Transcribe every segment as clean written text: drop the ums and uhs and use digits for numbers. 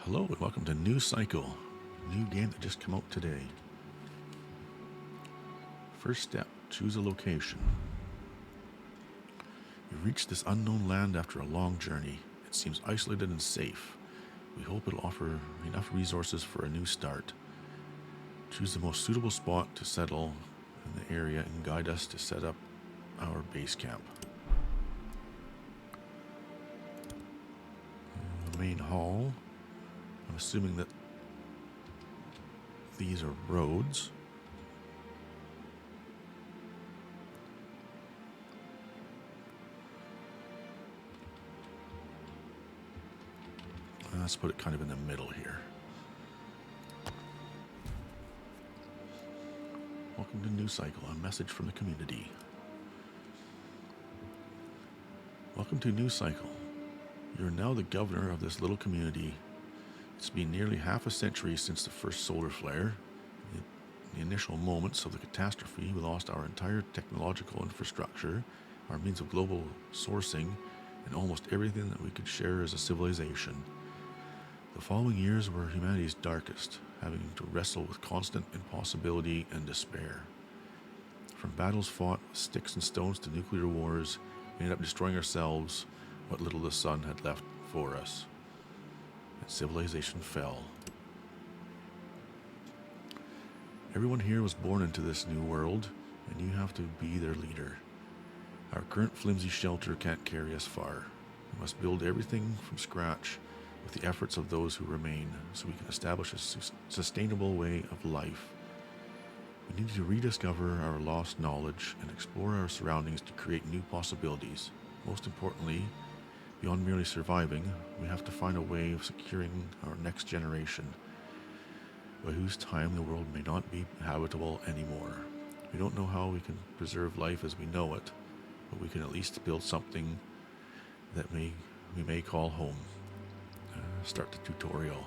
Hello and welcome to New Cycle, a new game that just came out today. First step, choose a location. You've reached this unknown land after a long journey. It seems isolated and safe. We hope it'll offer enough resources for a new start. Choose the most suitable spot to settle in the area and guide us to set up our base camp. The main hall. I'm assuming that these are roads. Let's put it kind of in the middle here. Welcome to New Cycle, a message from the community. Welcome to New Cycle. You're now the governor of this little community. It's been nearly half a century since the first solar flare. In the initial moments of the catastrophe, we lost our entire technological infrastructure, our means of global sourcing, and almost everything that we could share as a civilization. The following years were humanity's darkest, having to wrestle with constant impossibility and despair. From battles fought with sticks and stones to nuclear wars, we ended up destroying ourselves, what little the sun had left for us. And civilization fell. Everyone here was born into this new world, and you have to be their leader. Our current flimsy shelter can't carry us far. We must build everything from scratch with the efforts of those who remain, so we can establish a sustainable way of life. We need to rediscover our lost knowledge and explore our surroundings to create new possibilities. Most importantly, beyond merely surviving, we have to find a way of securing our next generation, by whose time the world may not be habitable anymore. We don't know how we can preserve life as we know it, but we can at least build something that we may call home. Start the tutorial.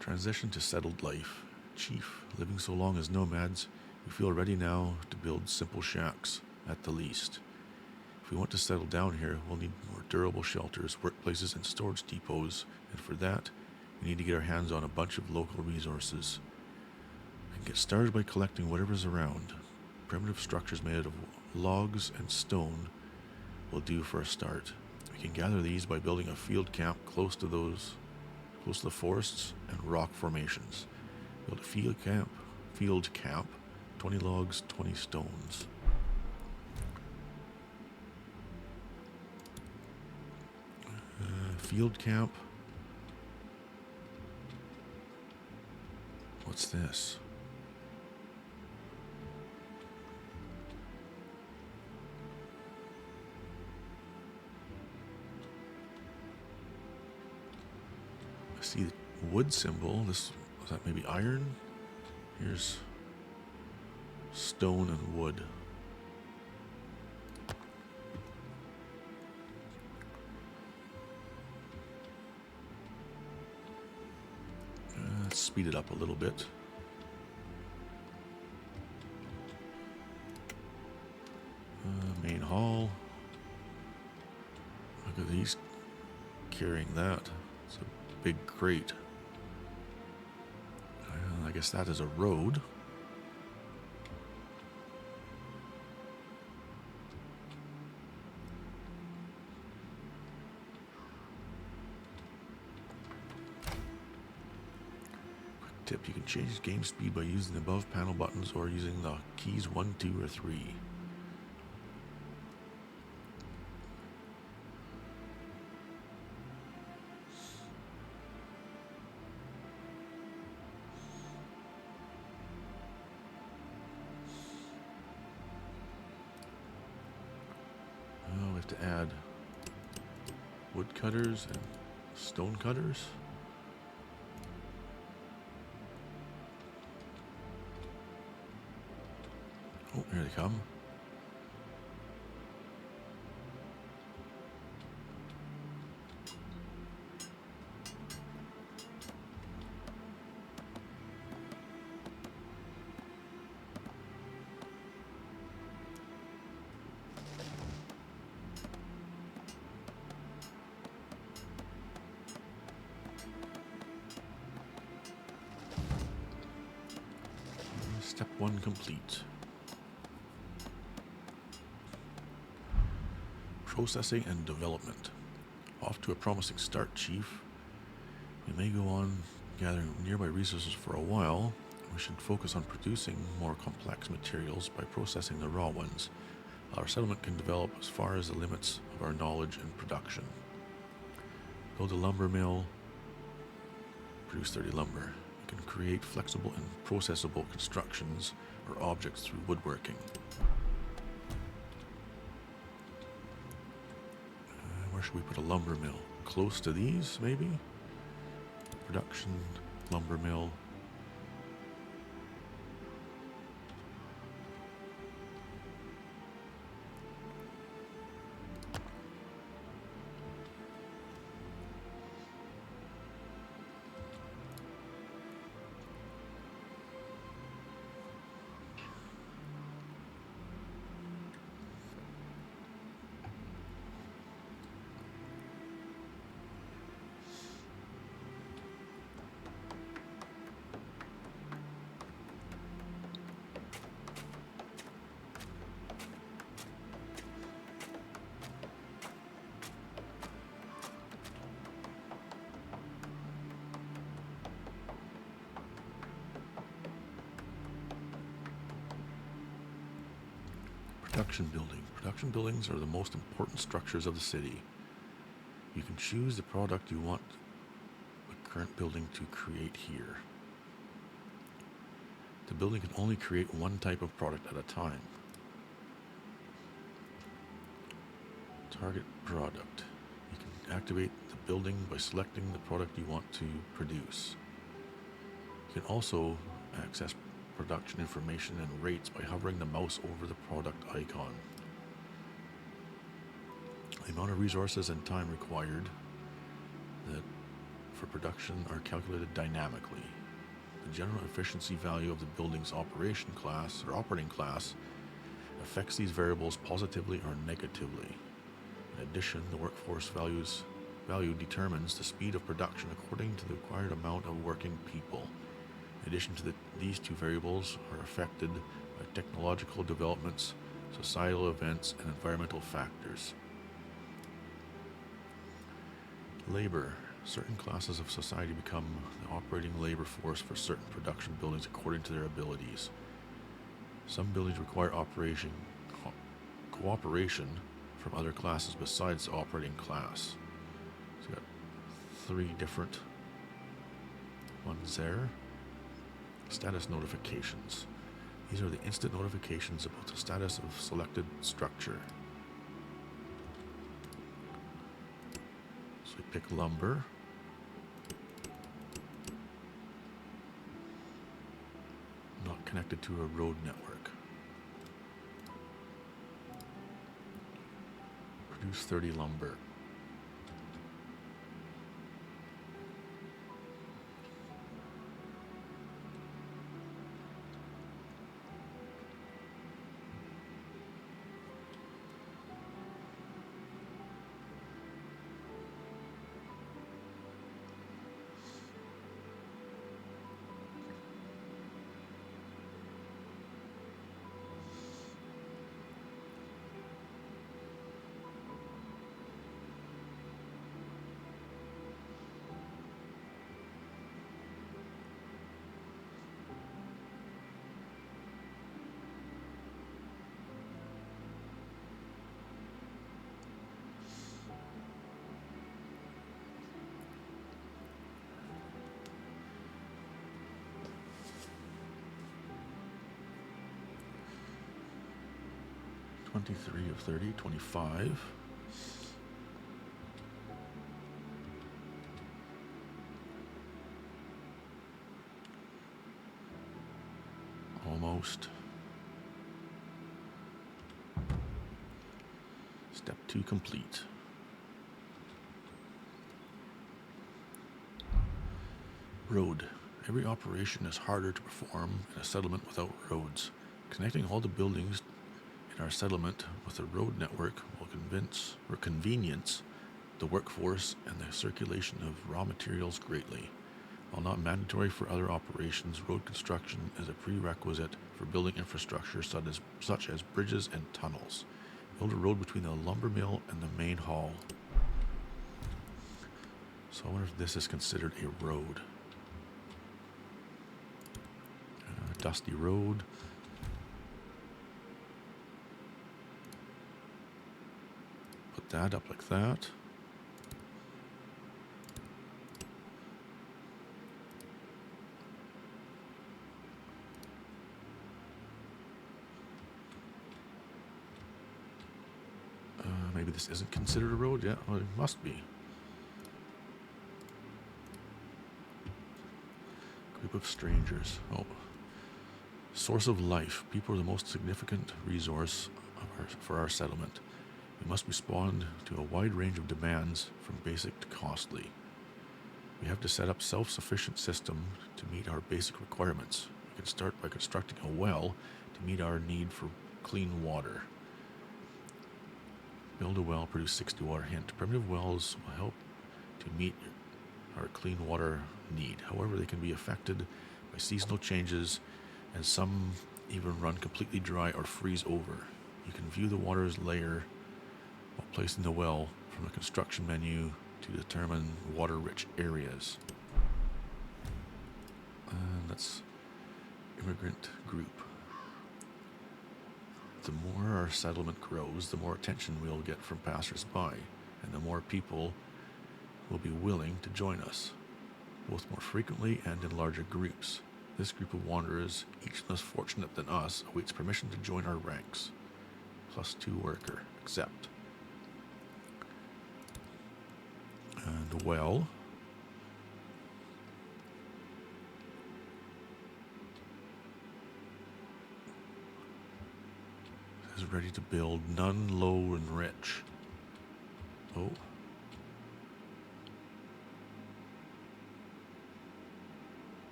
Transition to settled life. Chief, living so long as nomads, we feel ready now to build simple shacks, at the least. If we want to settle down here, we'll need more durable shelters, workplaces, and storage depots, and for that, we need to get our hands on a bunch of local resources. And get started by collecting whatever's around. Primitive structures made out of logs and stone will do for a start. We can gather these by building a field camp close to the forests and rock formations. Build a field camp, 20 logs, 20 stones. Field camp. What's this? I see the wood symbol. Is that maybe iron? Here's stone and wood. Let's speed it up a little bit. Main hall. Look at these carrying that. It's a big crate. I guess that is a road. Tip, you can change game speed by using the above panel buttons or using the keys 1, 2, or 3. Oh, we have to add wood cutters and stone cutters. Oh, here they come. Step 1 complete. Processing and development. Off to a promising start, Chief. We may go on gathering nearby resources for a while. We should focus on producing more complex materials by processing the raw ones. Our settlement can develop as far as the limits of our knowledge and production. Build a lumber mill. Produce 30 lumber. You can create flexible and processable constructions or objects through woodworking. Where should we put a lumber mill? Close to these, maybe? Production, lumber mill. Production building. Production buildings are the most important structures of the city. You can choose the product you want the current building to create here. The building can only create one type of product at a time. Target product. You can activate the building by selecting the product you want to produce. You can also access production information and rates by hovering the mouse over the product icon. The amount of resources and time required for production are calculated dynamically. The general efficiency value of the building's operating class affects these variables positively or negatively. In addition, the workforce value determines the speed of production according to the required amount of working people. In addition to these two variables are affected by technological developments, societal events, and environmental factors. Labor. Certain classes of society become the operating labor force for certain production buildings according to their abilities. Some buildings require cooperation from other classes besides the operating class. So we've got 3 different ones there. Status notifications. These are the instant notifications about the status of selected structure. So we pick lumber. Not connected to a road network. Produce 30 lumber. $23 of 30, 25. Almost. Step 2 complete. Road. Every operation is harder to perform in a settlement without roads. Connecting all the buildings in our settlement with a road network will convenience the workforce and the circulation of raw materials greatly. While not mandatory for other operations, road construction is a prerequisite for building infrastructure such as bridges and tunnels. Build a road between the lumber mill and the main hall. So I wonder if this is considered a road. Dusty road. Put that up like that. Maybe this isn't considered a road yet. Well, it must be. Group of strangers. Oh. Source of life. People are the most significant resource for our settlement. We must respond to a wide range of demands from basic to costly. We have to set up self-sufficient system to meet our basic requirements. We can start by constructing a well to meet our need for clean water. Build a well, produce 60 water. Hint. Primitive wells will help to meet our clean water need. However, they can be affected by seasonal changes, and some even run completely dry or freeze over. You can view the water's layer while placing the well from the construction menu to determine water-rich areas. And that's immigrant group. The more our settlement grows, the more attention we'll get from passers-by, and the more people will be willing to join us, both more frequently and in larger groups. This group of wanderers, each less fortunate than us, awaits permission to join our ranks. +2 worker. Accept. And well. Is ready to build. None, low, and rich. Oh.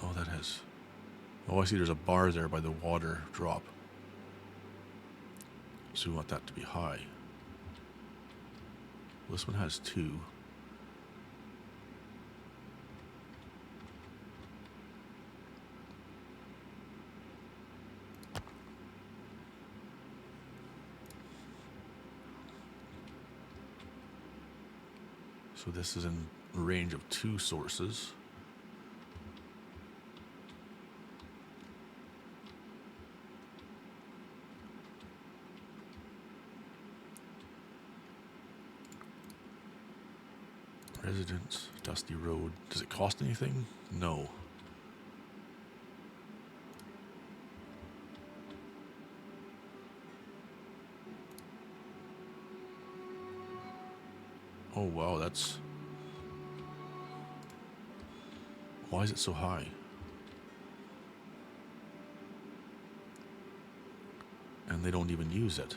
Oh, that has... Oh, I see there's a bar there by the water drop. So we want that to be high. This one has 2. So this is in range of 2 sources. Residence, Dusty Road. Does it cost anything? No. Oh wow, that's... Why is it so high? And they don't even use it.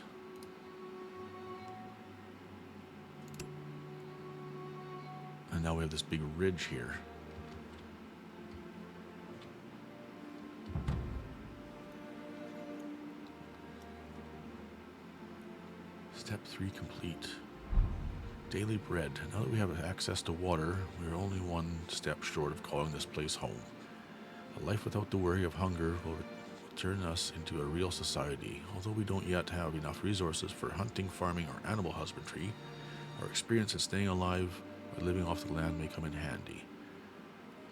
And now we have this big ridge here. Step 3 complete. Daily bread. Now that we have access to water, we are only one step short of calling this place home. A life without the worry of hunger will turn us into a real society. Although we don't yet have enough resources for hunting, farming, or animal husbandry, our experience in staying alive by living off the land may come in handy.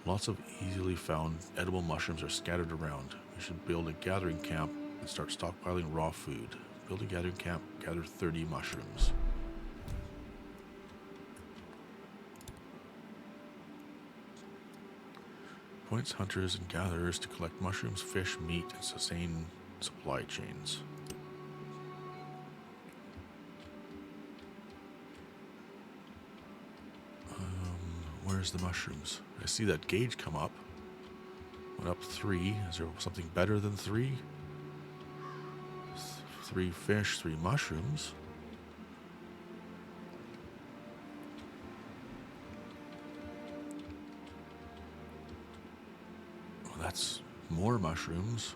Lots of easily found edible mushrooms are scattered around. We should build a gathering camp and start stockpiling raw food. Build a gathering camp, gather 30 mushrooms. Points hunters and gatherers to collect mushrooms, fish, meat, and sustain supply chains. Where's the mushrooms? I see that gauge come up. Went up 3. Is there something better than 3? 3 fish, 3 mushrooms. Oh, that's more mushrooms.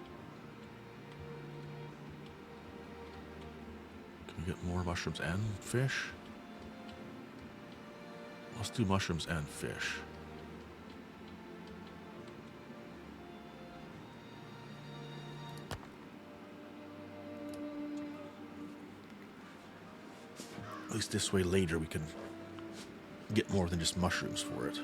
Can we get more mushrooms and fish? Let's do mushrooms and fish. At least this way later we can get more than just mushrooms for it.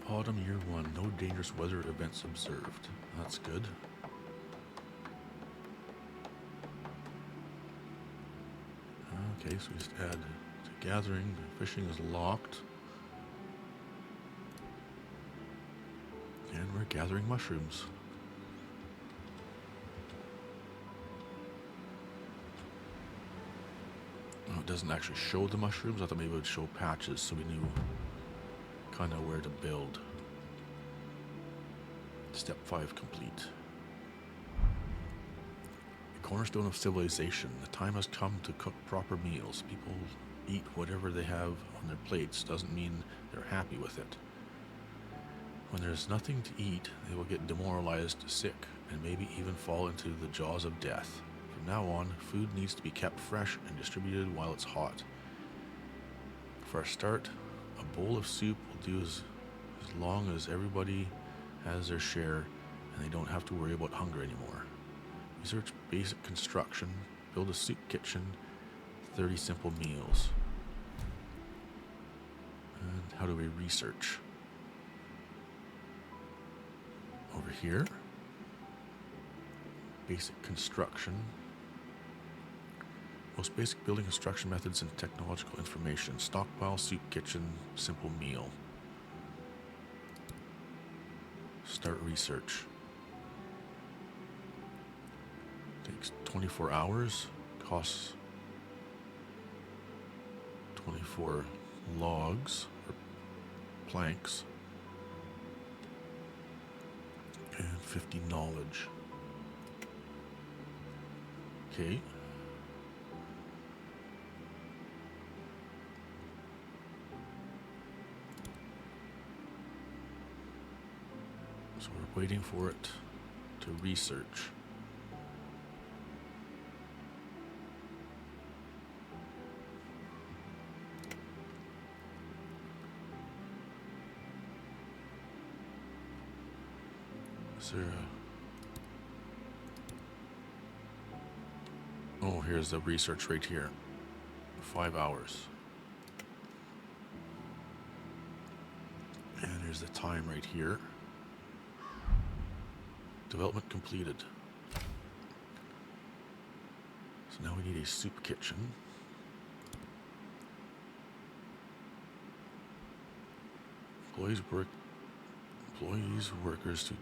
Autumn year 1, no dangerous weather events observed. That's good. Okay, so we just add to gathering. Fishing is locked. And we're gathering mushrooms. Oh, it doesn't actually show the mushrooms. I thought maybe it would show patches so we knew kind of where to build. Step 5 complete. The cornerstone of civilization. The time has come to cook proper meals. People eat whatever they have on their plates. Doesn't mean they're happy with it. When there's nothing to eat, they will get demoralized, sick, and maybe even fall into the jaws of death. From now on, food needs to be kept fresh and distributed while it's hot. For a start, a bowl of soup will do as long as everybody has their share and they don't have to worry about hunger anymore. Research basic construction, build a soup kitchen, 30 simple meals. And how do we research? Over here, basic construction. Most basic building construction methods and technological information. Stockpile, soup kitchen, simple meal. Start research. Takes 24 hours. Costs 24 logs or planks. And 50 knowledge. Okay. So we're waiting for it to research. Is there a... Oh, here's the research right here. 5 hours. And here's the time right here. Development completed. So now we need a soup kitchen. Workers to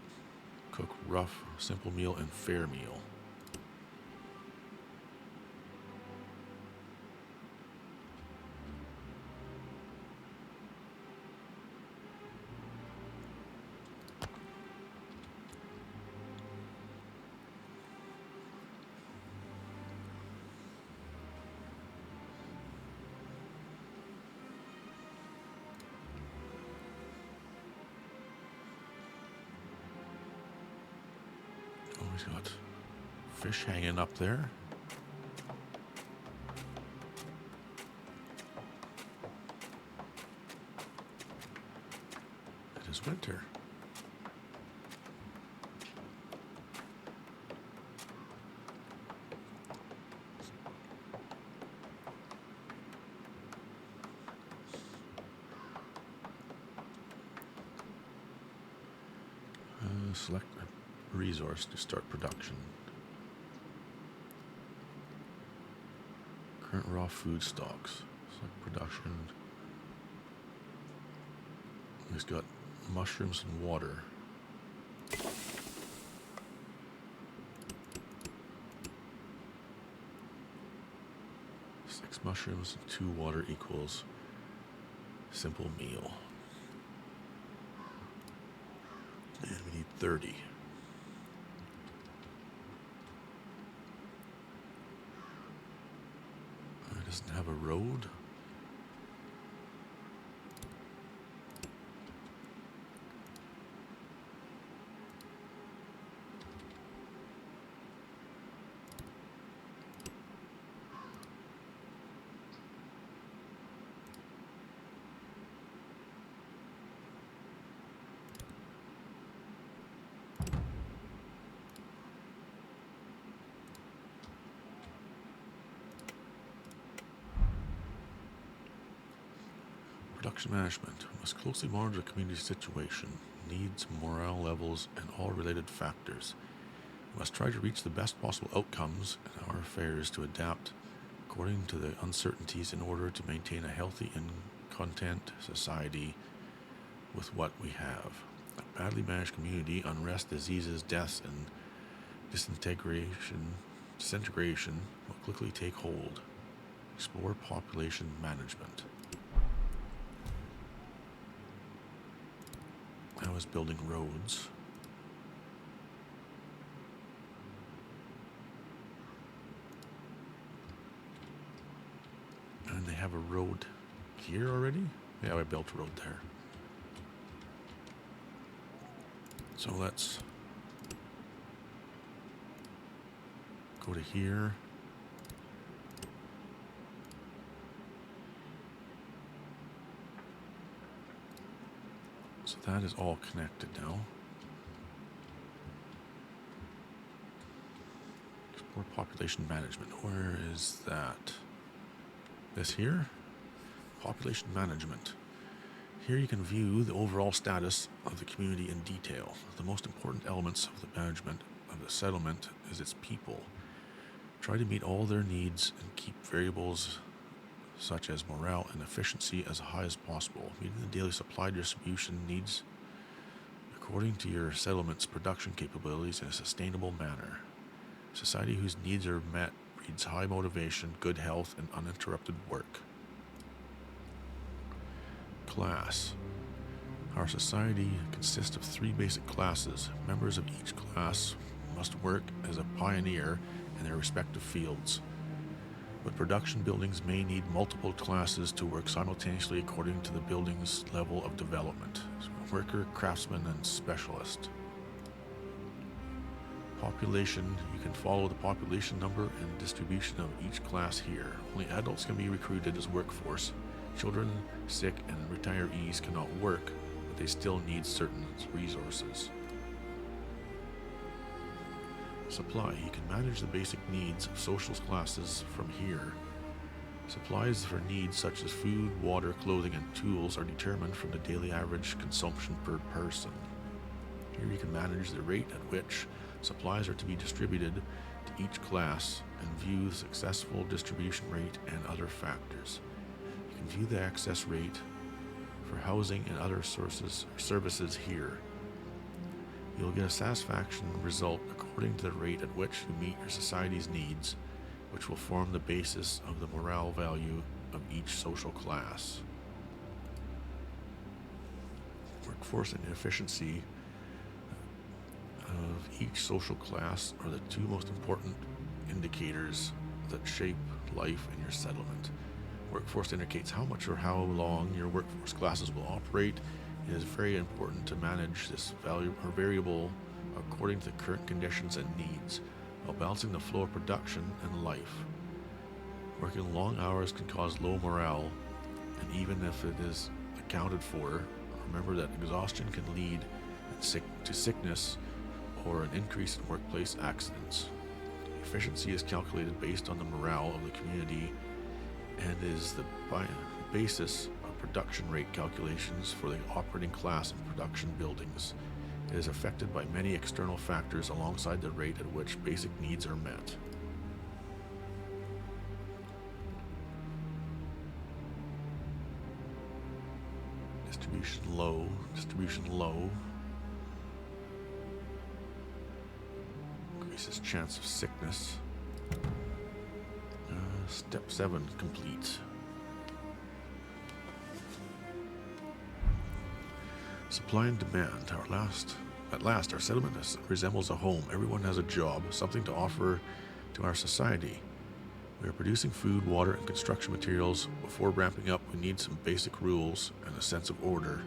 cook rough, simple meal and fair meal. He's got fish hanging up there. It is winter. Select a resource to start production. Current raw food stocks. Select production. He's got mushrooms and water. 6 mushrooms and 2 water equals simple meal. 30. It doesn't have a road. Production management must closely monitor the community situation, needs, morale levels, and all related factors. We must try to reach the best possible outcomes in our affairs to adapt according to the uncertainties in order to maintain a healthy and content society with what we have. A badly managed community, unrest, diseases, deaths, and disintegration will quickly take hold. Explore population management. I was building roads. And they have a road here already? Yeah, I built a road there. So let's go to here. So that is all connected now. Explore population management. Where is that? This here? Population management. Here you can view the overall status of the community in detail. The most important elements of the management of the settlement is its people. Try to meet all their needs and keep variables such as morale and efficiency as high as possible, meeting the daily supply distribution needs according to your settlement's production capabilities in a sustainable manner. Society whose needs are met breeds high motivation, good health, and uninterrupted work. Class. Our society consists of 3 basic classes. Members of each class must work as a pioneer in their respective fields. But production buildings may need multiple classes to work simultaneously according to the building's level of development. Worker, craftsman, and specialist. Population. You can follow the population number and distribution of each class here. Only adults can be recruited as workforce. Children, sick, and retirees cannot work, but they still need certain resources. Supply. You can manage the basic needs of social classes from here. Supplies for needs such as food, water, clothing, and tools are determined from the daily average consumption per person. Here you can manage the rate at which supplies are to be distributed to each class and view the successful distribution rate and other factors. You can view the excess rate for housing and other services here. You'll get a satisfaction result according to the rate at which you meet your society's needs, which will form the basis of the morale value of each social class. Workforce and efficiency of each social class are the 2 most important indicators that shape life in your settlement. Workforce indicates how much or how long your workforce classes will operate. It is very important to manage this value or variable according to the current conditions and needs, while balancing the flow of production and life. Working long hours can cause low morale, and even if it is accounted for, remember that exhaustion can lead to sickness or an increase in workplace accidents. Efficiency is calculated based on the morale of the community and is the basis of production rate calculations for the operating class in production buildings. It is affected by many external factors alongside the rate at which basic needs are met. Distribution low. Increases chance of sickness. Step 7 complete. Supply and demand. Our last At last, our settlement resembles a home. Everyone has a job, something to offer to our society. We are producing food, water, and construction materials. Before ramping up, we need some basic rules and a sense of order.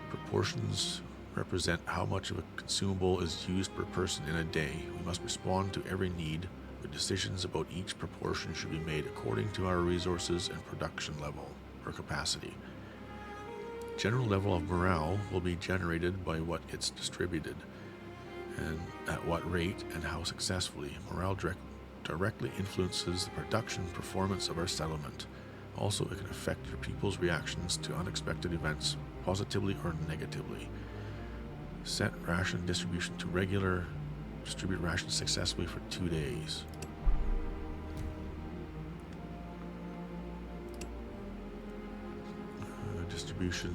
Proportions represent how much of a consumable is used per person in a day. We must respond to every need, but decisions about each proportion should be made according to our resources and production level or capacity. General level of morale will be generated by what gets distributed and at what rate and how successfully. Morale directly influences the production performance of our settlement. Also, it can affect your people's reactions to unexpected events, positively or negatively. Set ration distribution to regular. Distribute rations successfully for 2 days. Distribution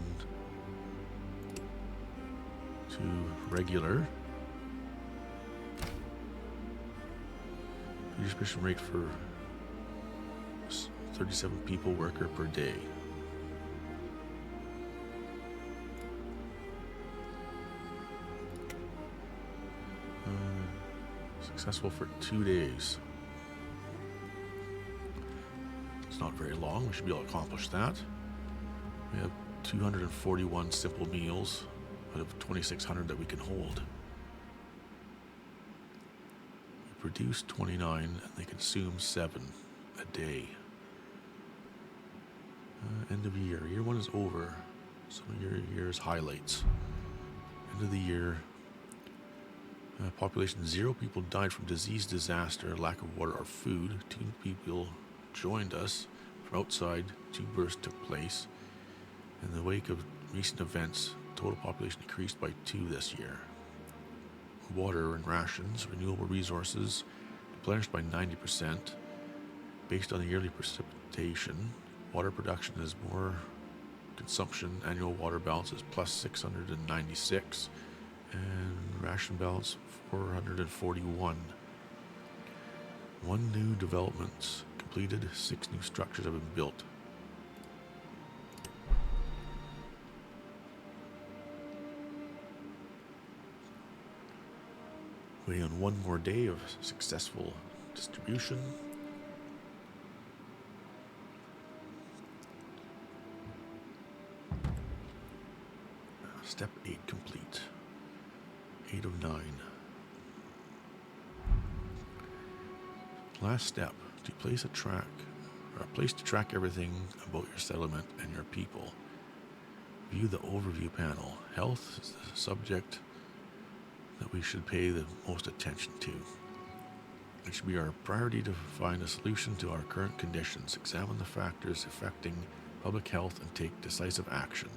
to regular. Distribution rate for 37 people worker per day. Successful for 2 days. It's not very long. We should be able to accomplish that. We have 241 simple meals out of 2,600 that we can hold. We produce 29 and they consume 7 a day. End of year. Year 1 is over. Some of your year's highlights. End of the year. Population 0 people died from disease, disaster, lack of water or food. 2 people joined us from outside. 2 births took place. In the wake of recent events, total population increased by 2 this year. Water and rations, renewable resources, replenished by 90%. Based on the yearly precipitation, water production is more consumption. Annual water balance is plus 696. And ration balance 441. 1 new development completed. 6 new structures have been built. Waiting on 1 more day of successful distribution. Step 8 complete. 8 of 9. Last step, to place a place to track everything about your settlement and your people. View the overview panel. Health is the subject that we should pay the most attention to. It should be our priority to find a solution to our current conditions. Examine the factors affecting public health and take decisive action.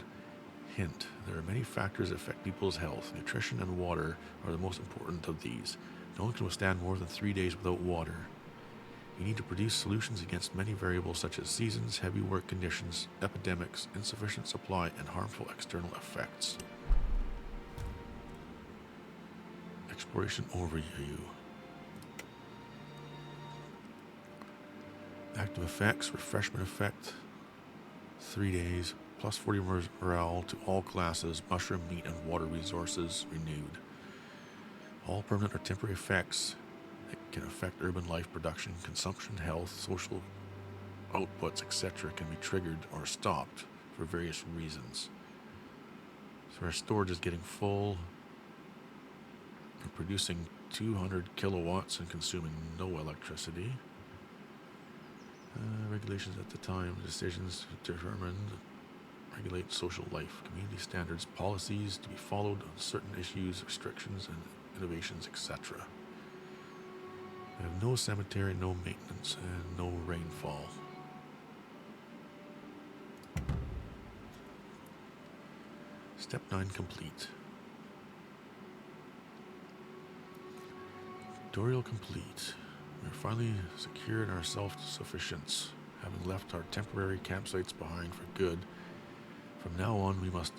Hint, there are many factors that affect people's health. Nutrition and water are the most important of these. No one can withstand more than 3 days without water. You need to produce solutions against many variables such as seasons, heavy work conditions, epidemics, insufficient supply, and harmful external effects. Exploration overview. Active effects, refreshment effect, 3 days, plus 40 morale to all classes, mushroom, meat, and water resources renewed. All permanent or temporary effects that can affect urban life, production, consumption, health, social outputs, etc. can be triggered or stopped for various reasons. So our storage is getting full. We're producing 200 kilowatts and consuming no electricity. Regulations at the time, decisions determined, regulate social life, community standards, policies to be followed on certain issues, restrictions, and innovations, etc. We have no cemetery, no maintenance, and no rainfall. Step 9 complete. Tutorial complete. We're finally secured our self-sufficiency, having left our temporary campsites behind for good. From now on, we must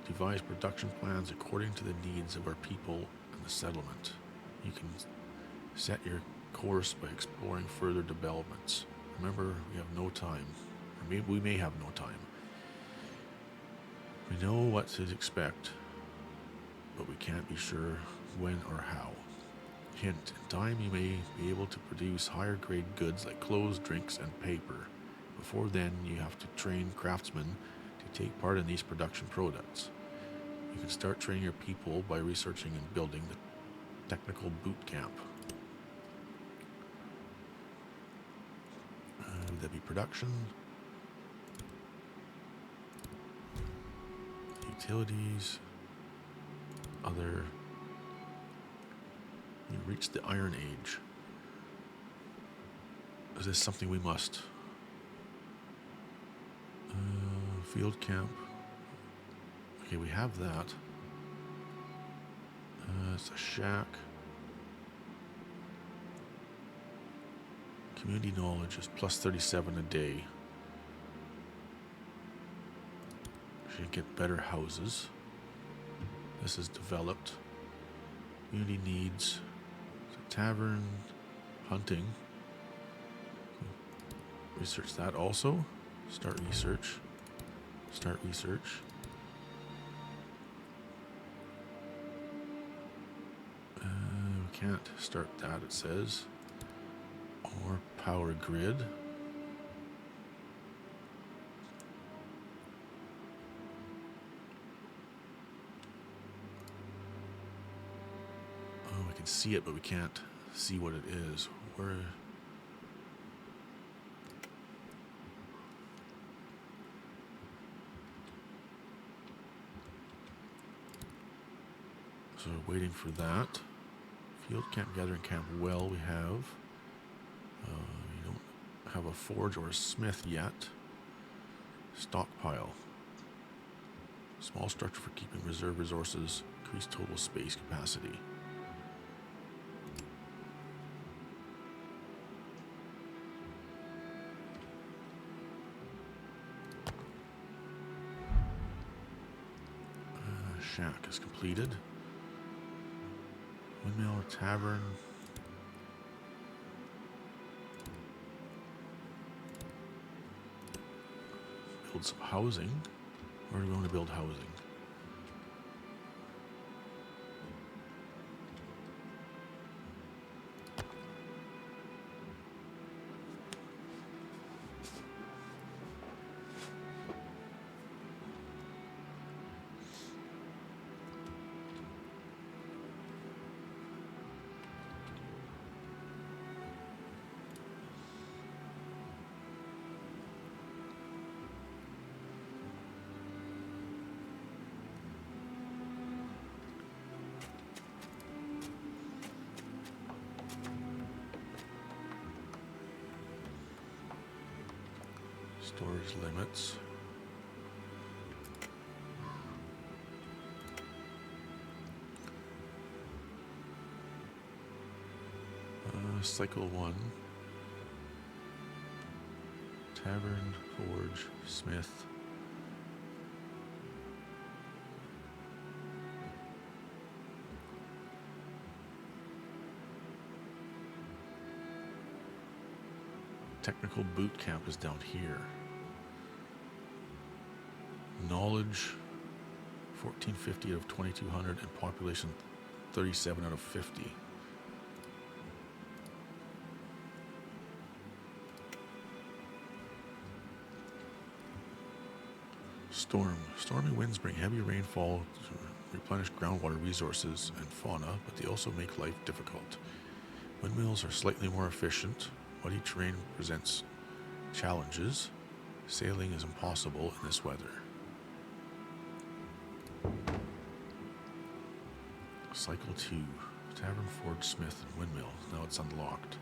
devise production plans according to the needs of our people and the settlement. You can set your course by exploring further developments. Remember, we have no time. We may have no time. We know what to expect, but we can't be sure when or how. Hint, in time you may be able to produce higher grade goods like clothes, drinks, and paper. Before then, you have to train craftsmen to take part in these production products. You can start training your people by researching and building the technical boot camp. Would that be production? Utilities. Other. You reached the Iron Age. Is this something we must? Field camp. Okay, we have that. It's a shack. Community knowledge is plus 37 a day. Should get better houses. This is developed. Community needs. Tavern. Hunting. Research that also. Start research. Start research. We can't start that, it says. Or power grid. Oh, we can see it, but we can't see what it is. Where? So we're waiting for that. Field camp, gathering camp. Well, we have. We don't have a forge or a smith yet. Stockpile. Small structure for keeping reserve resources. Increase total space capacity. Shack is completed. Windmill, tavern. Build some housing. Where are we going to build housing? Storage limits. Cycle 1. Tavern, forge, smith. Technical boot camp is down here. Knowledge 1450 out of 2200 and population 37 out of 50. Stormy winds bring heavy rainfall to replenish groundwater resources and fauna, but they also make life difficult. Windmills are slightly more efficient. Muddy terrain presents challenges. Sailing is impossible in this weather. Cycle 2. Tavern, forge, smith, and windmill. Now it's unlocked.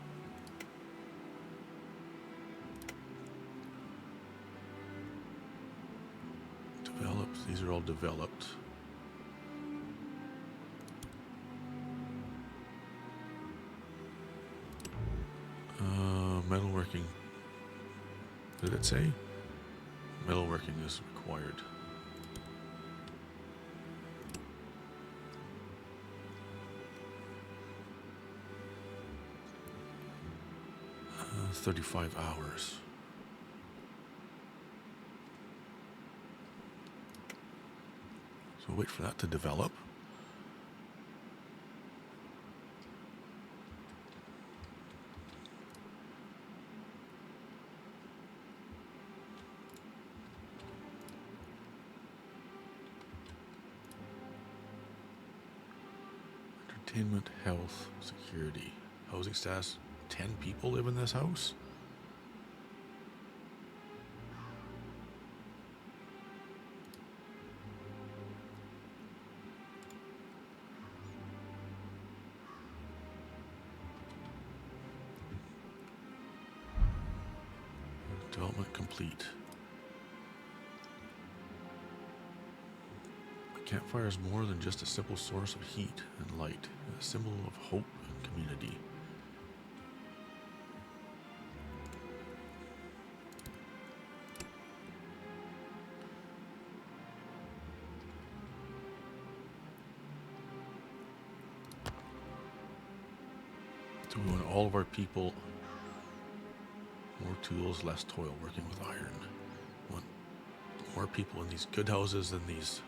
Developed. These are all developed. Metalworking. Did it say? Metalworking is required. Uh, 35 hours. So wait for that to develop. Entertainment, health, security. Housing status, 10 people live in this house? Development complete. A campfire is more than just a simple source of heat and light, a symbol of hope and community. So we want all of our people, more tools, less toil, working with iron. We want more people in these good houses than these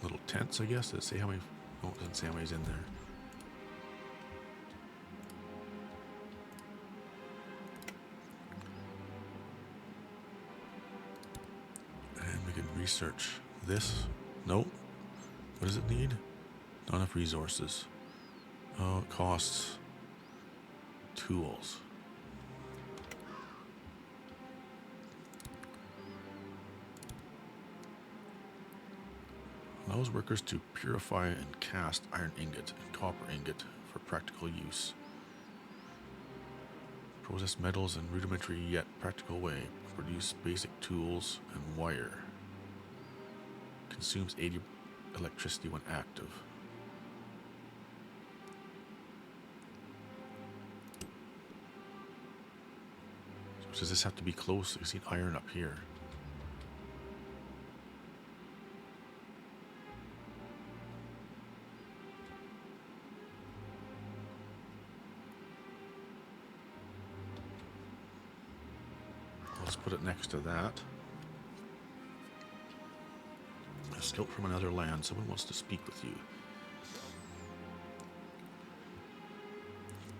little tents, I guess. Does it say how many? Oh, it doesn't say how many's in there. And we can research this. Nope. What does it need? Not enough resources. Oh, it costs tools. Allows workers to purify and cast iron ingot and copper ingot for practical use. Process metals in rudimentary yet practical way. Produce basic tools and wire. Consumes 80 electricity when active. So does this have to be close? You see iron up here. Let's put it next to that. A scout from another land. Someone wants to speak with you.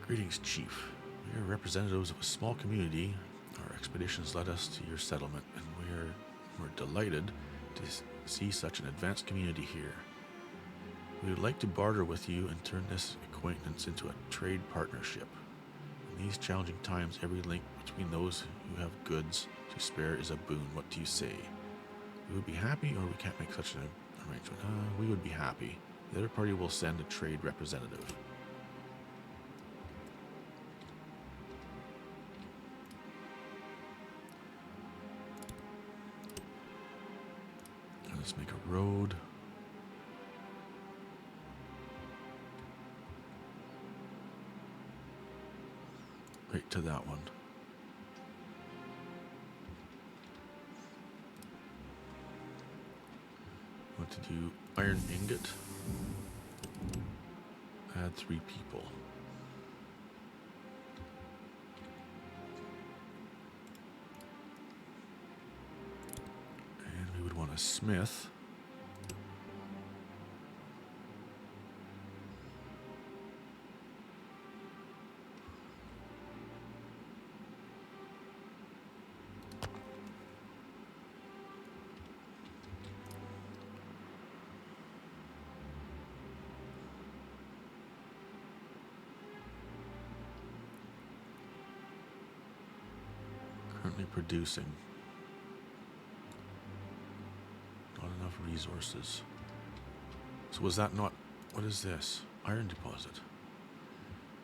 Greetings, Chief. We are representatives of a small community. Our expeditions led us to your settlement, and we're delighted to see such an advanced community here. We would like to barter with you and turn this acquaintance into a trade partnership. In these challenging times, every link between those who have goods to spare is a boon. What do you say? We would be happy, or we can't make such an arrangement. We would be happy. The other party will send a trade representative. And let's make a road. Right to that one. Want to do iron ingot. Add 3 people. And we would want a smith. Currently producing. Not enough resources. So was that not... What is this? Iron deposit.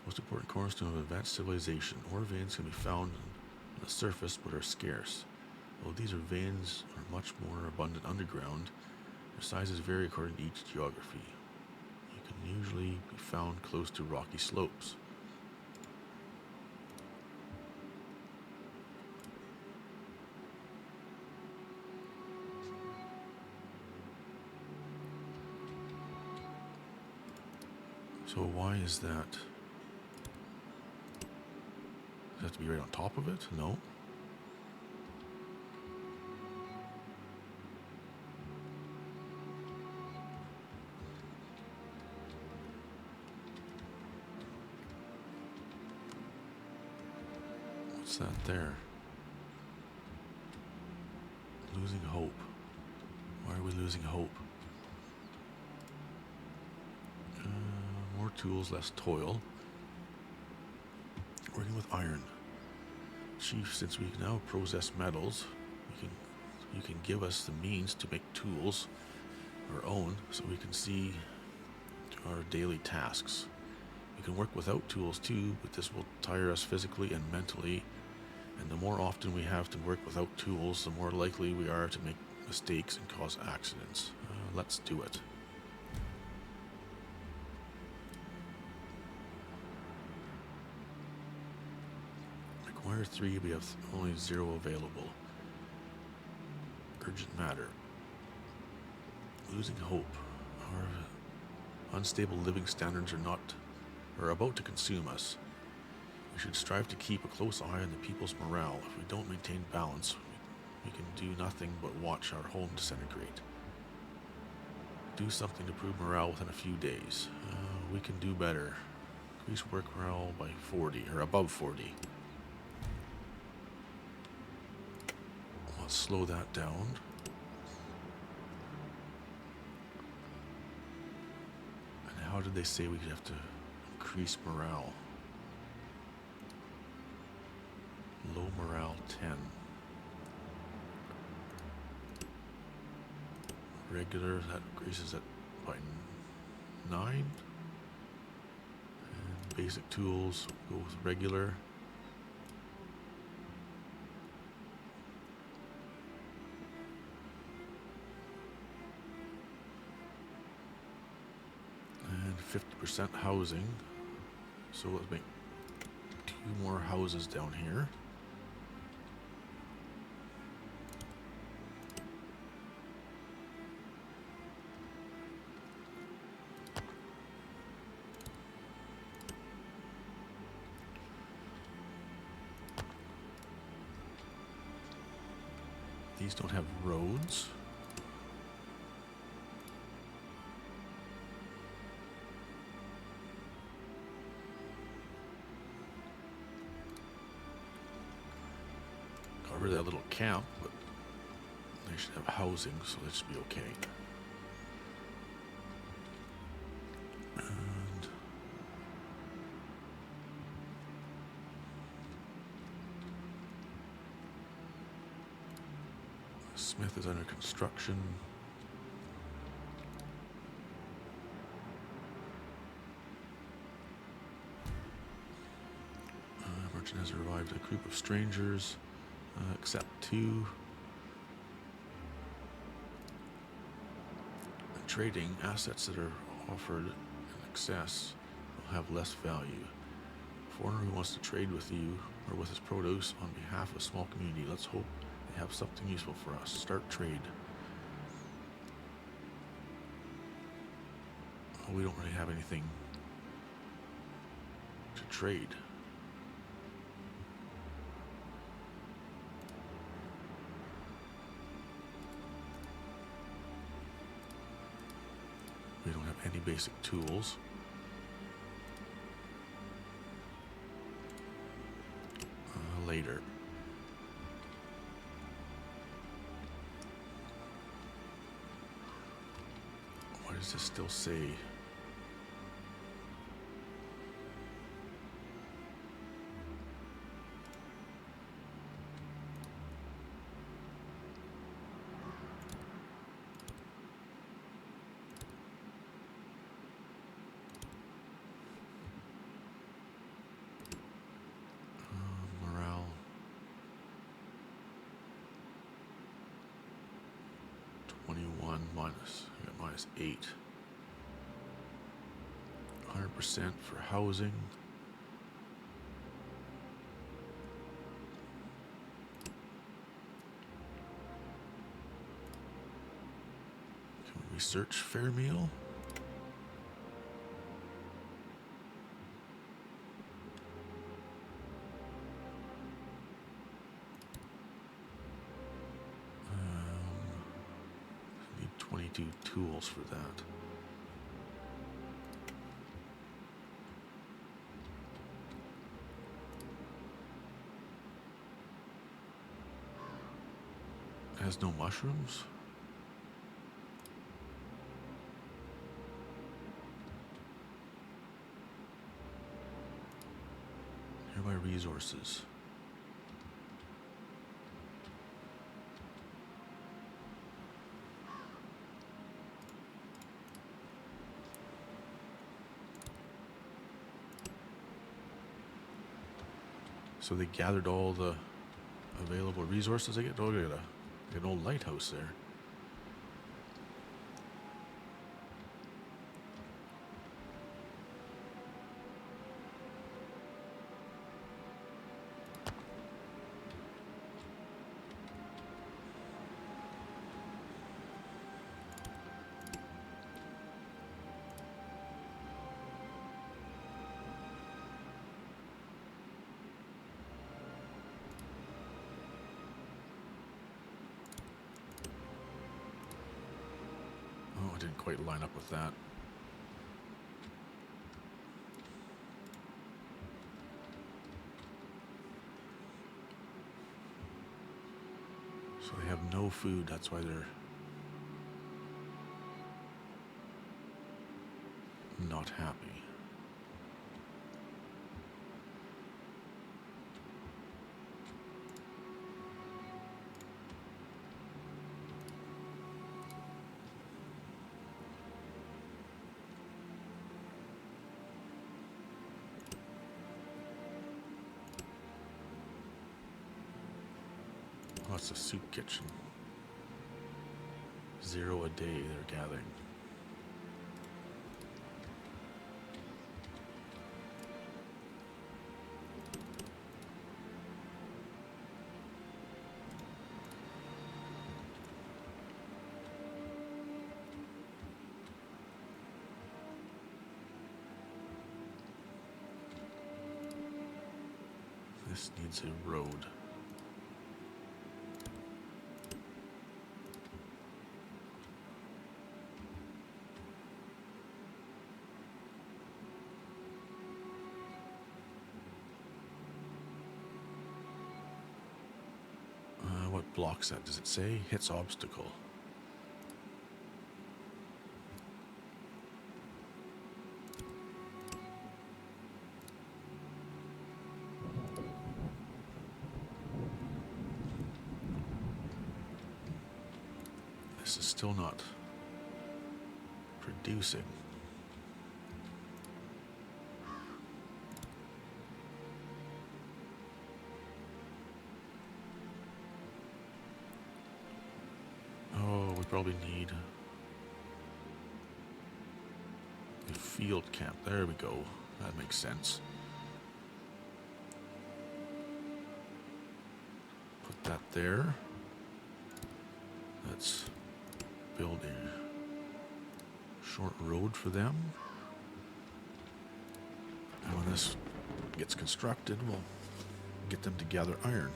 Most important cornerstone of advanced civilization. Ore veins can be found on the surface but are scarce. Though these veins are much more abundant underground, their sizes vary according to each geography. You can usually be found close to rocky slopes. So why is that? Does it have to be right on top of it? No. What's that there? Losing hope. Why are we losing hope? More tools, less toil. Working with iron. Chief, since we now possess metals, you can give us the means to make tools our own so we can see our daily tasks. We can work without tools too, but this will tire us physically and mentally. And the more often we have to work without tools, the more likely we are to make mistakes and cause accidents. Let's do it. Require 3, we have only 0 available. Urgent matter. Losing hope. Our unstable living standards are about to consume us. We should strive to keep a close eye on the people's morale. If we don't maintain balance, we can do nothing but watch our home disintegrate. Do something to improve morale within a few days. We can do better. Increase work morale by 40, or above 40. Let's slow that down. And how did they say we have to increase morale? Low morale 10. Regular, that increases it by 9. And basic tools, go with regular. And 50% housing. So let's make 2 more houses down here. These don't have roads. Got rid of that little camp, but they should have housing, so that should be okay. And Smith is under construction. Merchant has revived a group of strangers, except 2. Trading assets that are offered in excess will have less value. A foreigner who wants to trade with you or with his produce on behalf of a small community. Let's hope they have something useful for us. Start trade. Oh, we don't really have anything to trade. We don't have any basic tools. Later. Why does this still say? Morale. Minus, you got minus 8. 100% for housing. Can we research fair meal? Need 22 tools for that. It has no mushrooms? my resources? So they gathered all the available resources. I get an old lighthouse there. Oh, I didn't quite line up with that. So they have no food, that's why they're not happy. Oh, it's a soup kitchen. 0 a day they're gathering. This needs a road. What blocks that? Does it say? Hits obstacle. This is still not producing. Oh, we probably need a field camp. There we go. That makes sense. Put that there. Let's build a short road for them. And when this gets constructed, we'll get them to gather iron.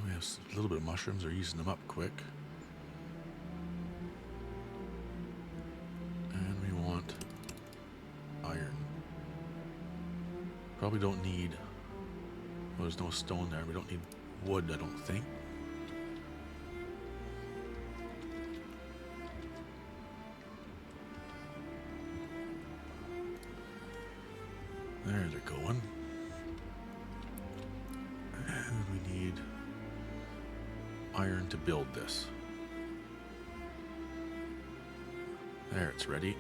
We have a little bit of mushrooms. They're using them up quick. And we want iron. Probably don't need... Well, there's no stone there. We don't need wood, I don't think. There they're going. And we need iron to build this. There, it's ready.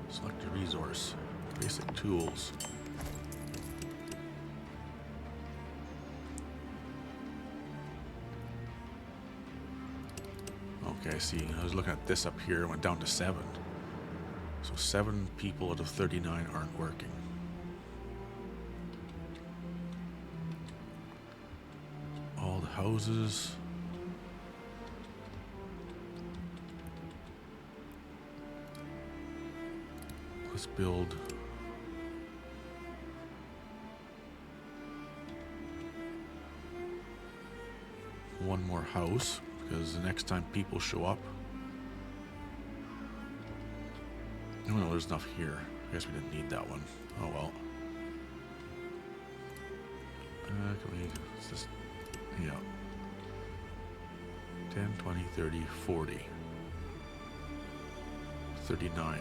Select a resource. Basic tools. Okay, I see. I was looking at this up here. It went down to 7. So 7 people out of 39 aren't working. All the houses. Let's build one more house, because the next time people show up. No, there's enough here. I guess we didn't need that one. Oh well. Can we just, yeah. 10, 20, 30, 40. 39.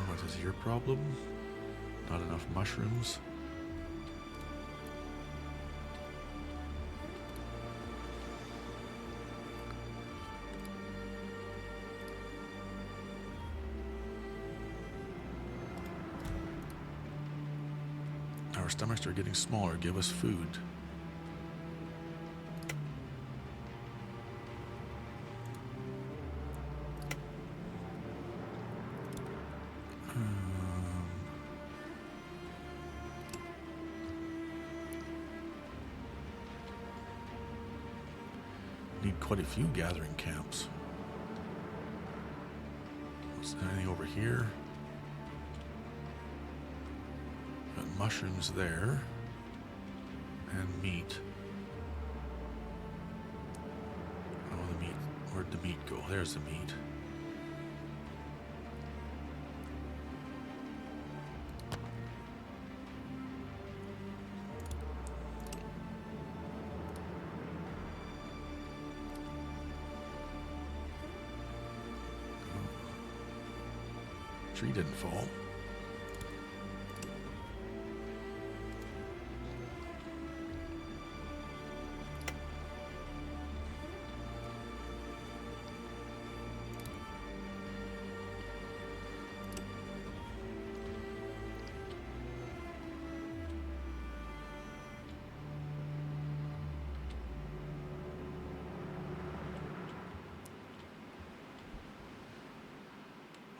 What is your problem? Not enough mushrooms. Our stomachs are getting smaller. Give us food. Need quite a few gathering camps. Is there anything over here? Got mushrooms there. And meat. Oh, the meat. Where'd the meat go? There's the meat. Tree didn't fall.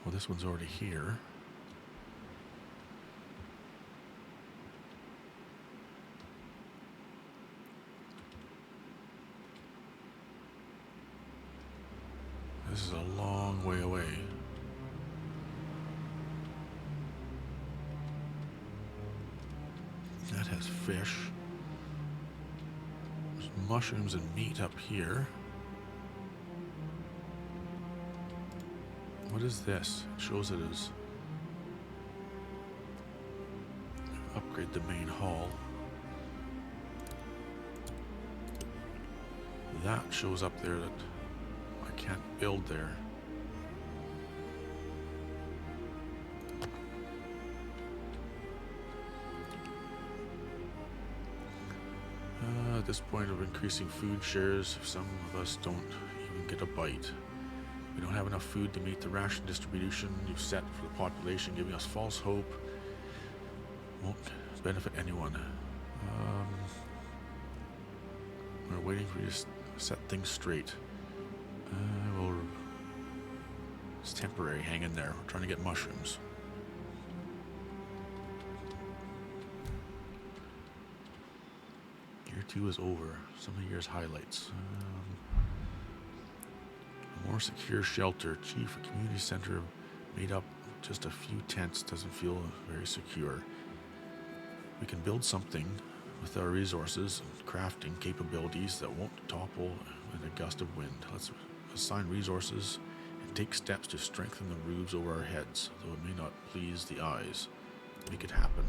Well, this one's already here. This is a long way away. That has fish. There's mushrooms and meat up here. What is this? It shows it as upgrade the main hall. That shows up there that I can't build there. At this point of increasing food shares, some of us don't even get a bite. We don't have enough food to meet the ration distribution you've set for the population, giving us false hope. Won't benefit anyone. We're waiting for you to set things straight. It's temporary. Hang in there. We're trying to get mushrooms. Year 2 is over. Some of the year's highlights. A more secure shelter. Chief, a community center made up of just a few tents doesn't feel very secure. We can build something with our resources and crafting capabilities that won't topple in a gust of wind. Let's assign resources and take steps to strengthen the roofs over our heads, though it may not please the eyes. Make it happen.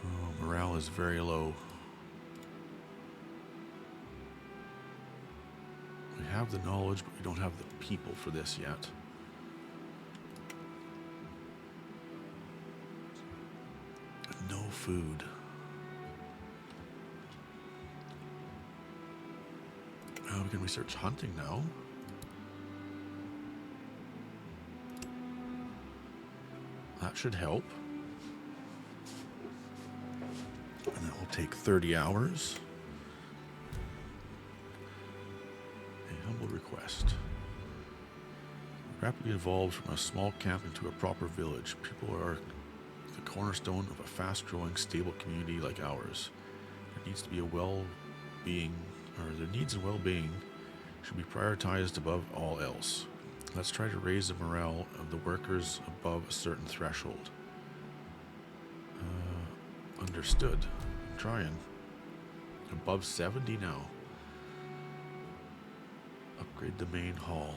Oh, morale is very low. We have the knowledge, but we don't have the people for this yet. No food. We can research hunting now. That should help. And that will take 30 hours. A humble request. Rapidly evolved from a small camp into a proper village. People are the cornerstone of a fast-growing, stable community like ours. There needs to be a well-being, or their needs and well-being should be prioritized above all else. Let's try to raise the morale of the workers above a certain threshold. Understood. I'm trying. Above 70 now. Upgrade the main hall.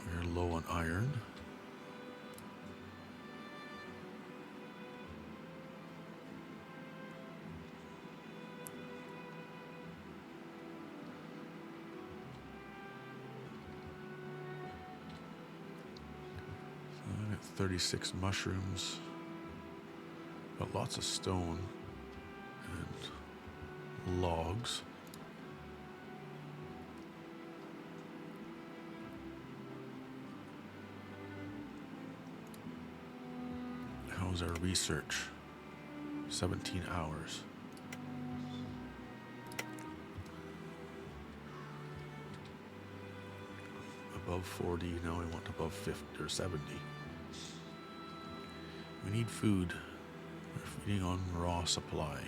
We're low on iron. I got 36 mushrooms. Got lots of stone and logs. How's our research? 17 hours. Above 40, now we want above 50 or 70. We need food. We're feeding on raw supply.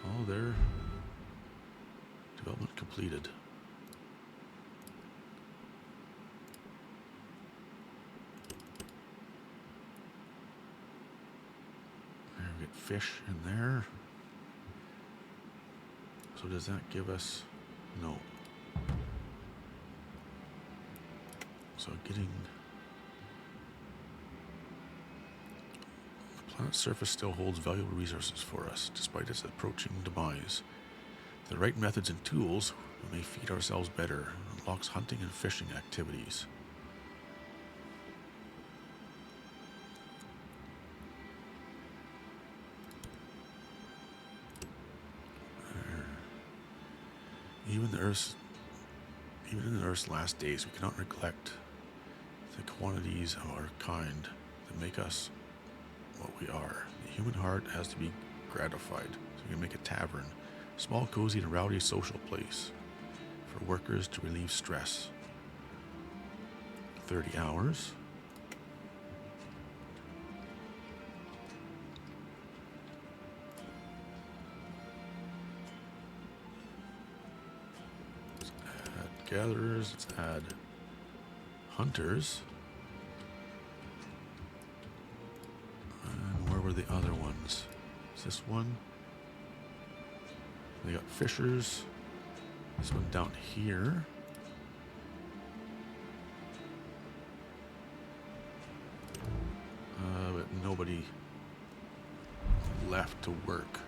Oh, there. Development completed. There we get fish in there. So does that give us... No. So getting... The planet's surface still holds valuable resources for us, despite its approaching demise. The right methods and tools, we may feed ourselves better. Unlocks hunting and fishing activities. Even in the Earth's last days, we cannot neglect the quantities of our kind that make us what we are. The human heart has to be gratified, so we can make a tavern, a small, cozy, and rowdy social place for workers to relieve stress. 30 hours. Gatherers, let's add hunters. And where were the other ones? Is this one? They got fishers. This one down here. But nobody left to work.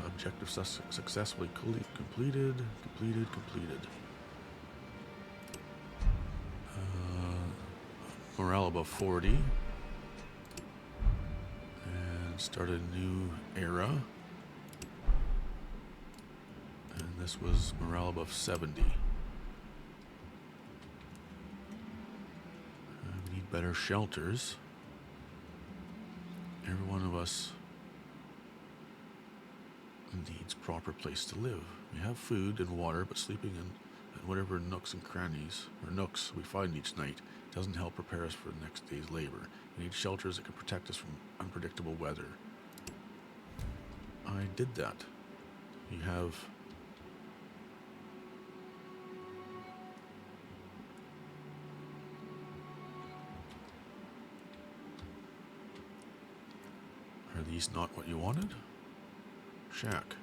Objective successfully completed. Morale above 40. And start a new era. And this was morale above 70. We need better shelters. Every one of us needs proper place to live. We have food and water, but sleeping in whatever nooks and crannies, or nooks we find each night, doesn't help prepare us for the next day's labor. We need shelters that can protect us from unpredictable weather. I did that. You have... Are these not what you wanted? Shack.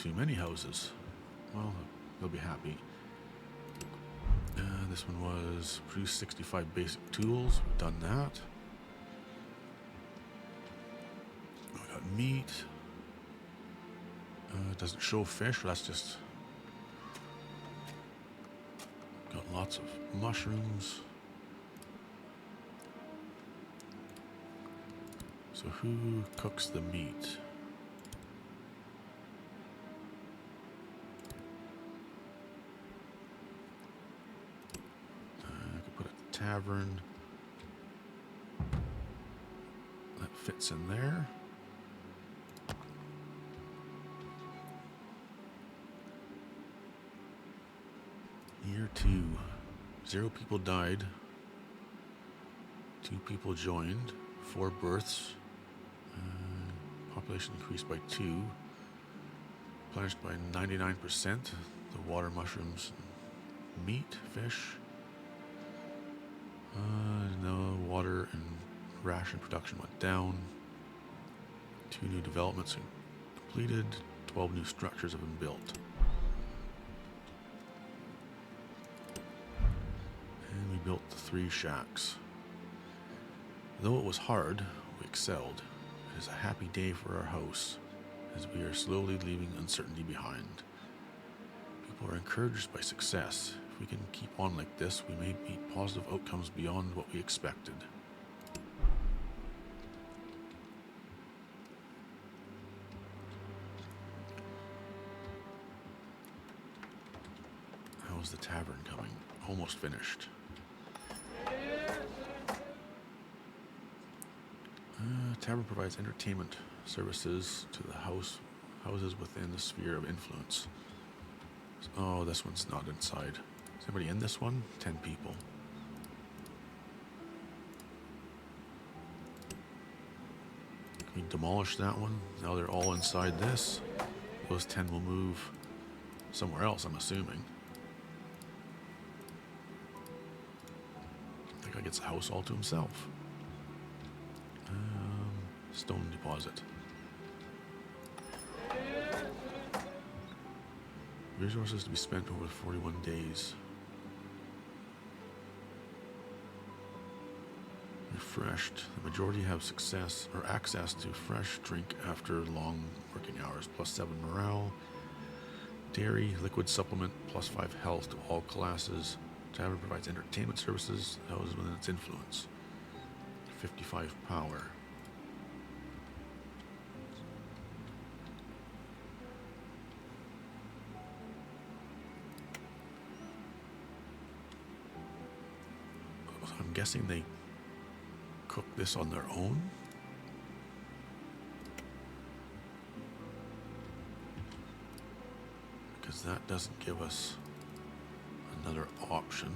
too many houses. Well, they'll be happy. This one was produce 65 basic tools. We've done that. We got meat. It doesn't show fish. That's just... Got lots of mushrooms. So who cooks the meat? I could put a tavern. That fits in there. Year 2. 0 people died. 2 people joined. 4 births. Population increased by 2. Replenished by 99%. The water, mushrooms, meat, fish. No, water and ration production went down. 2 new developments completed. 12 new structures have been built. And we built the 3 shacks. Though it was hard, we excelled. It is a happy day for our house, as we are slowly leaving uncertainty behind. People are encouraged by success. If we can keep on like this, we may meet positive outcomes beyond what we expected. How's the tavern coming? Almost finished. Tavern provides entertainment services to the houses within the sphere of influence. Oh, this one's not inside. Is anybody in this one? 10 people. Can we demolish that one? Now they're all inside this. Those 10 will move somewhere else, I'm assuming. That guy gets a house all to himself. Stone deposit. Resources to be spent over 41 days. Refreshed. The majority have success or access to fresh drink after long working hours. +7 morale. Dairy, liquid supplement, +5 health to all classes. Tavern provides entertainment services. Houses within its influence. 55 power. I'm guessing they cook this on their own. Because that doesn't give us another option.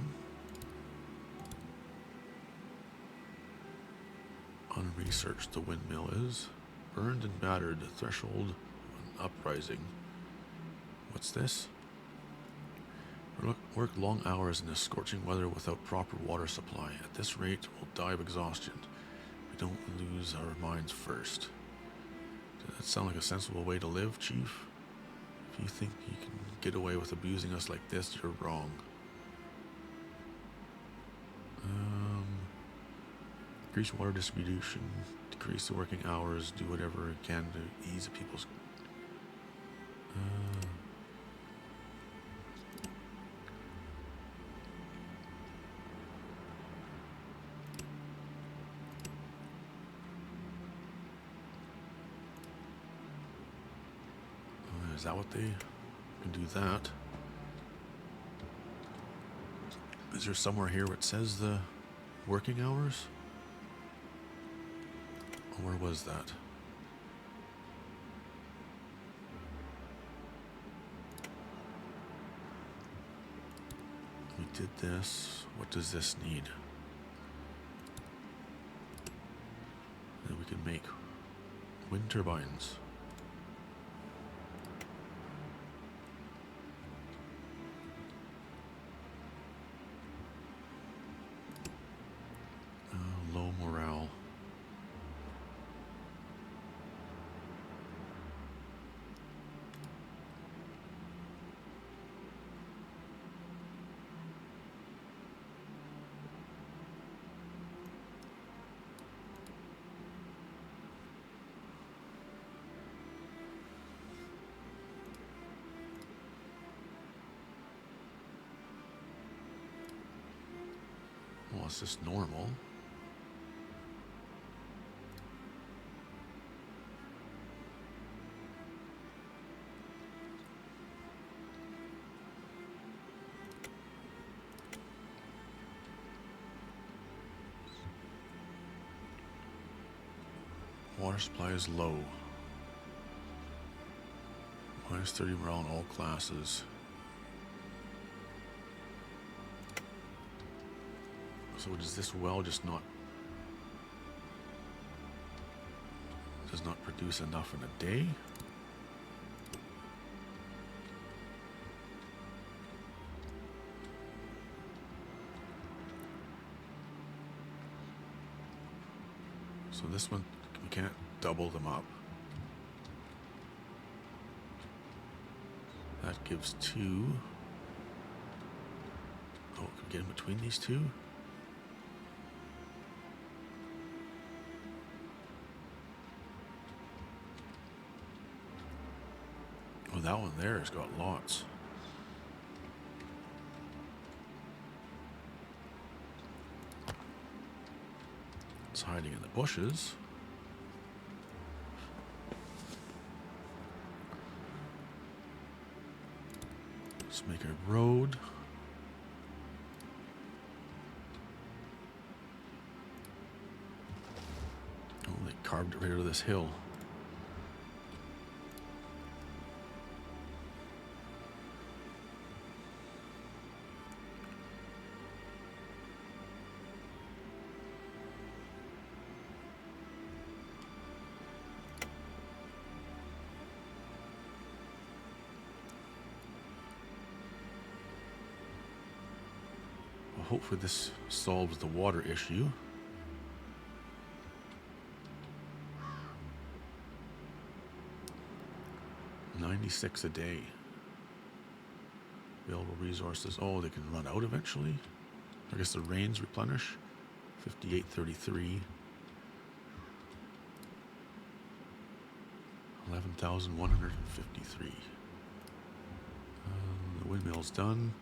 Unresearched the windmill is. Burned and battered, threshold of an uprising. What's this? Work long hours in this scorching weather without proper water supply. At this rate, we'll die of exhaustion. We don't lose our minds first. Does that sound like a sensible way to live, Chief? If you think you can get away with abusing us like this, you're wrong. Increase water distribution, decrease the working hours, do whatever it can to ease people's... Is that what they can do that? Is there somewhere here where it says the working hours? Or where was that? We did this. What does this need? Then we can make wind turbines. Low morale. it's just normal. Water supply is low. Minus 30 morale in all classes. So does this well just not... does not produce enough in a day? So this one, we can't double them up. That gives 2. Oh, can we get in between these two? Oh, that one there has got lots. It's hiding in the bushes. Let's make a road. Oh, they carved it right out of this hill. Hopefully this solves the water issue. $96 a day. Available resources. Oh, they can run out eventually. I guess the rains replenish. 5833. 11,153. The windmill's done.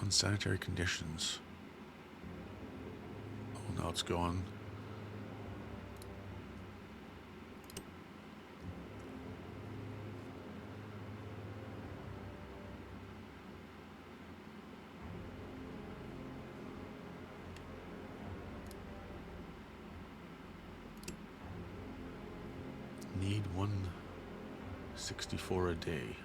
Unsanitary conditions. Oh, now it's gone. Need 164 a day.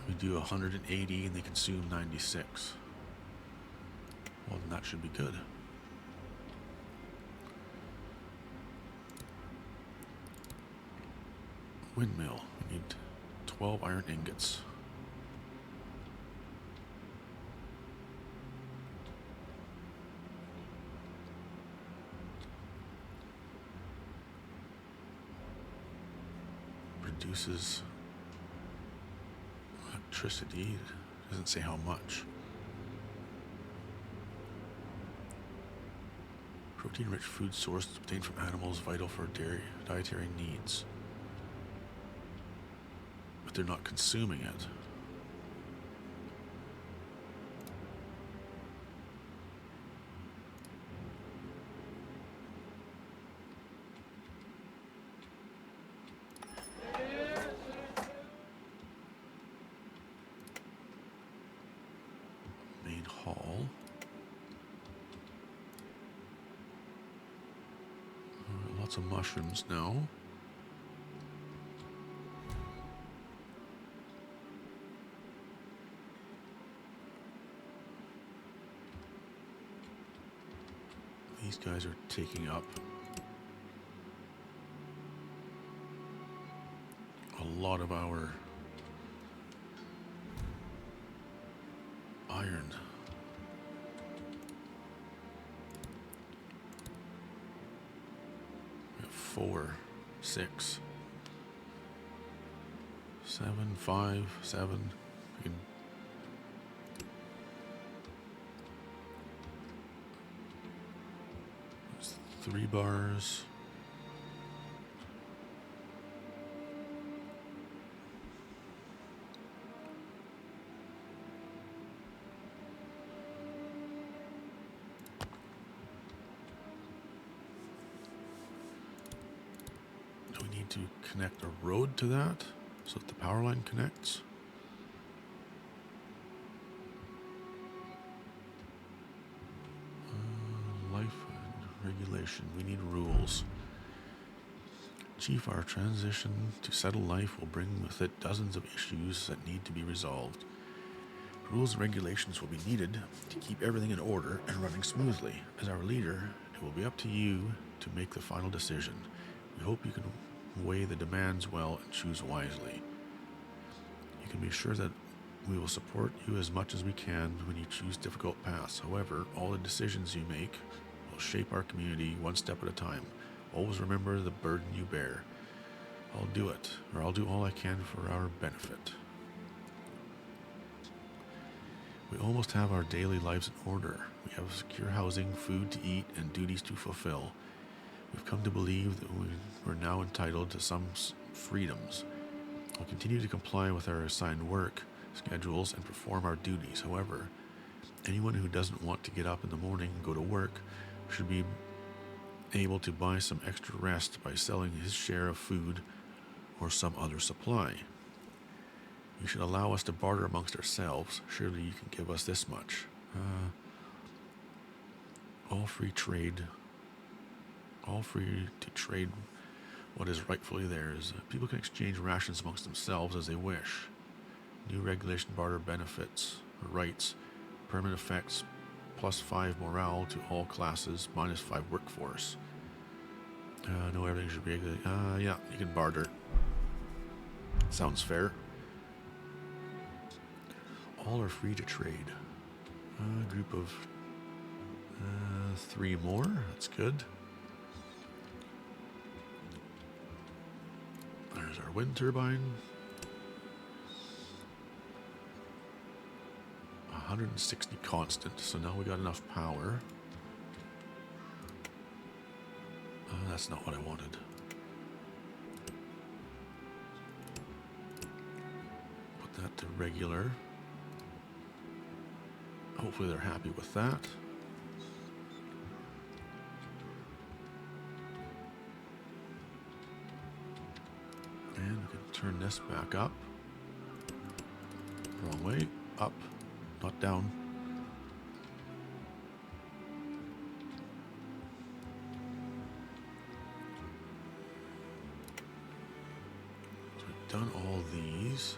We do 180 and they consume 96. Well, then that should be good. Windmill. We need 12 iron ingots. Produces electricity. Doesn't say how much. Protein-rich food source obtained from animals vital for dietary needs. But they're not consuming it. Main hall. Lots of mushrooms now. These guys are taking up a lot of our iron. We have 4, 6, 7, 5, 7. We can There's 3 bars. to connect a road to that so that the power line connects. Life and regulation. We need rules. Chief, our transition to settled life will bring with it dozens of issues that need to be resolved. Rules and regulations will be needed to keep everything in order and running smoothly. As our leader, it will be up to you to make the final decision. We hope you can weigh the demands well and choose wisely. You can be sure that we will support you as much as we can when you choose difficult paths. However, all the decisions you make will shape our community one step at a time. Always remember the burden you bear. I'll do it, or I'll do all I can for our benefit. We almost have our daily lives in order. We have secure housing, food to eat, and duties to fulfill. We've come to believe that we're now entitled to some freedoms. We'll continue to comply with our assigned work schedules and perform our duties. However, anyone who doesn't want to get up in the morning and go to work should be able to buy some extra rest by selling his share of food or some other supply. You should allow us to barter amongst ourselves. Surely you can give us this much. All free to trade what is rightfully theirs. People can exchange rations amongst themselves as they wish. New regulation barter benefits or rights. Permanent effects +5 morale to all classes, -5 workforce. No, everything should be regular. Yeah, you can barter. Sounds fair. All are free to trade. A group of 3 more. That's good. There's our wind turbine. 160 constant, so now we got enough power. That's not what I wanted. Put that to regular. Hopefully they're happy with that. And we can turn this back up. Wrong way. Up, not down. So we've done all these.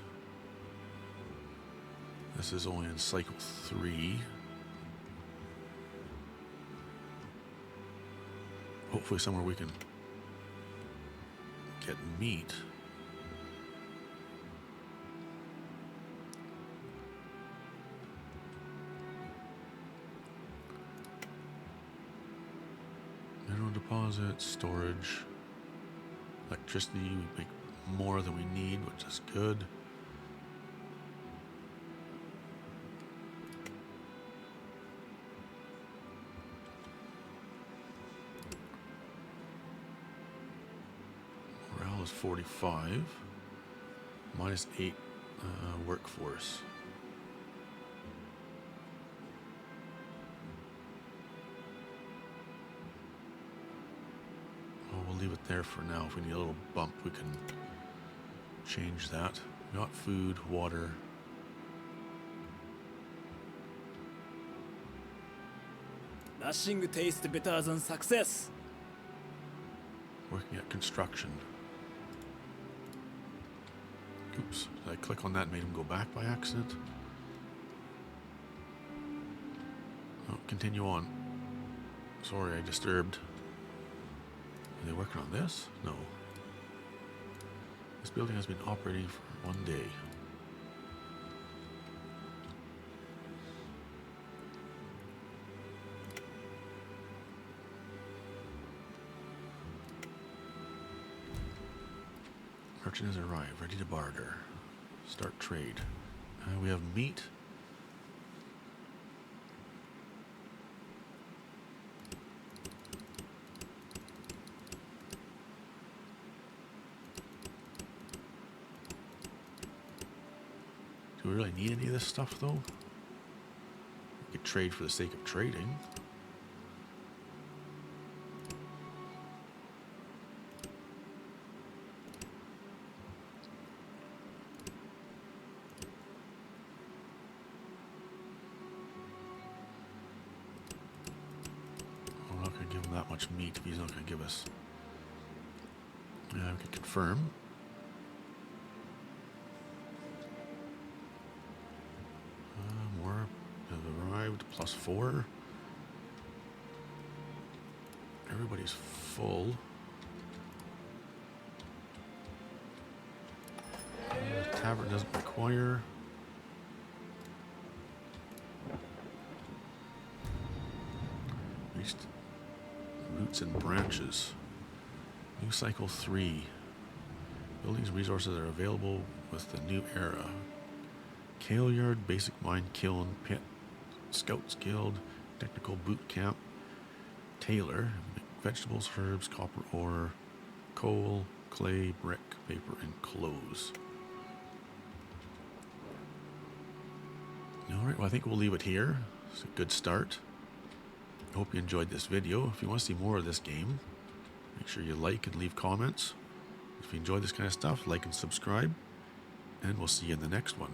This is only in cycle 3. Hopefully somewhere we can get meat. Mineral deposit, storage, electricity, we make more than we need, which is good. Morale is 45, -8 workforce. We'll leave it there for now. If we need a little bump, we can change that. We got food, water. Nothing tastes better than success. Working at construction. Oops, did I click on that and made him go back by accident? Oh, continue on. Sorry, I disturbed. Are they working on this? No. This building has been operating for 1 day. Merchant has arrived, ready to barter. Start trade. We have meat. Do we really need any of this stuff, though? We could trade for the sake of trading. that much meat if he's not going to give us. We can confirm. More have arrived, +4. Everybody's full. Tavern doesn't require. Reached roots and branches. New cycle 3. Buildings and resources are available with the new era. Kale yard, basic mine, kiln, pit, scouts guild, technical boot camp, tailor, vegetables, herbs, copper ore, coal, clay, brick, paper, and clothes. Alright, well I think we'll leave it here. It's a good start. I hope you enjoyed this video. If you want to see more of this game, make sure you like and leave comments. If you enjoy this kind of stuff, like and subscribe. And we'll see you in the next one.